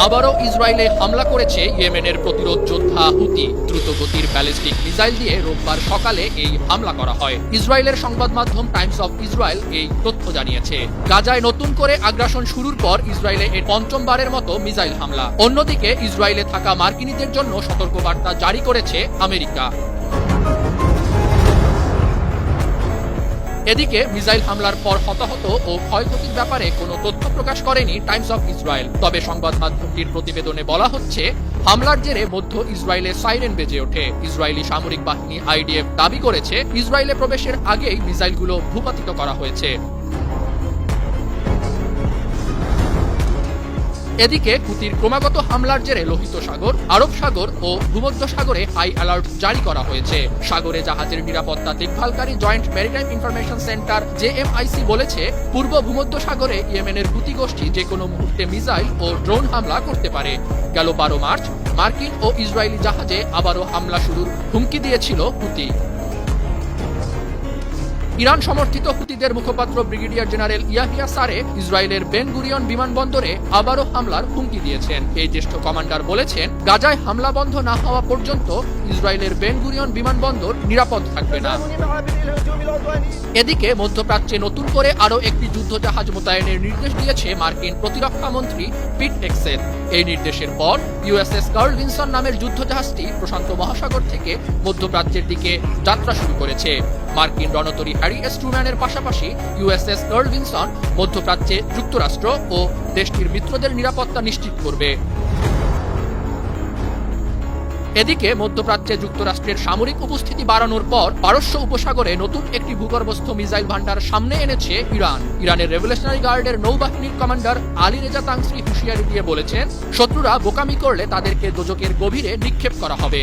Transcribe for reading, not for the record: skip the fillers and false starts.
আবারও ইসরায়েলে হামলা করেছে ইয়েমেনের প্রতিরোধ যোদ্ধা হুতি। দ্রুতগতির ব্যালিস্টিক মিসাইল দিয়ে রোববার সকালে এই হামলা করা হয়। ইসরায়েলের সংবাদ মাধ্যম টাইমস অফ ইসরায়েল এই তথ্য জানিয়েছে। গাজায় নতুন করে আগ্রাসন শুরুর পর ইসরায়েলে এর পঞ্চমবারের মতো মিসাইল হামলা। অন্যদিকে ইসরায়েলে থাকা মার্কিনীদের জন্য সতর্কবার্তা জারি করেছে আমেরিকা। এদিকে মিসাইল হামলার পর হতাহত ও ক্ষয়ক্ষতির ব্যাপারে কোনো তথ্য প্রকাশ করেনি টাইমস অফ ইসরায়েল। তবে সংবাদ মাধ্যমটির প্রতিবেদনে বলা হচ্ছে, হামলার জেরে মধ্য ইসরায়েলে সাইরেন বেজে ওঠে। ইসরায়েলি সামরিক বাহিনী আইডিএফ দাবি করেছে, ইসরায়েলে প্রবেশের আগেই মিসাইলগুলো ভূপাতিত করা হয়েছে। এদিকে হুতির ক্রমাগত হামলার জেরে লোহিত সাগর, আরব সাগর ও ভূমধ্য সাগরে হাই অ্যালার্ট জারি করা হয়েছে। সাগরে জাহাজের নিরাপত্তা দেখভালকারী জয়েন্ট মেরিটাইম ইনফরমেশন সেন্টার জেএমআইসি বলেছে, পূর্ব ভূমধ্য সাগরে ইয়েমেনের হুতি গোষ্ঠী যে কোনো মুহূর্তে মিসাইল ও ড্রোন হামলা করতে পারে। গেল 12 মার্চ মার্কিন ও ইসরায়েলি জাহাজে আবারও হামলা শুরুর হুমকি দিয়েছিল হুতি। ইরান সমর্থিত হুতিদের মুখপাত্র ব্রিগেডিয়ার জেনারেল ইয়াহিয়া সারে ইসরায়েলের বেন গুরিয়ন বিমানবন্দরে আবারও হামলার হুমকি দিয়েছেন। এই জ্যেষ্ঠ কমান্ডার বলেছেন, গাজায় হামলা বন্ধ না হওয়া পর্যন্ত ইসরায়েলের বেন গুরিয়ন বিমানবন্দর নিরাপদ থাকবে না। এদিকে মধ্যপ্রাচ্যে নতুন করে আরও একটি যুদ্ধজাহাজ মোতায়েনের নির্দেশ দিয়েছে মার্কিন প্রতিরক্ষা মন্ত্রী পিট হেগসেথ। এই নির্দেশের পর ইউএসএস কার্ল ভিনসন নামের যুদ্ধজাহাজটি প্রশান্ত মহাসাগর থেকে মধ্যপ্রাচ্যের দিকে যাত্রা শুরু করেছে। মার্কিন রণতরী হ্যারি এস ট্রুম্যানের পাশাপাশি ইউএসএস কার্ল ভিনসন মধ্যপ্রাচ্যে যুক্তরাষ্ট্র ও দেশটির মিত্রদের নিরাপত্তা নিশ্চিত করবে। এদিকে মধ্যপ্রাচ্যে যুক্তরাষ্ট্রের সামরিক উপস্থিতি বাড়ানোর পর পারস্য উপসাগরে নতুন একটি ভূগর্ভস্থ মিসাইল ভান্ডার সামনে এনেছে ইরান। ইরানের রেভলিউশনারি গার্ডের নৌবাহিনীর কমান্ডার আলী রেজা তাংসরি হুঁশিয়ারি দিয়ে বলেছেন, শত্রুরা বোকামি করলে তাদেরকে দোজখের গভীরে নিক্ষেপ করা হবে।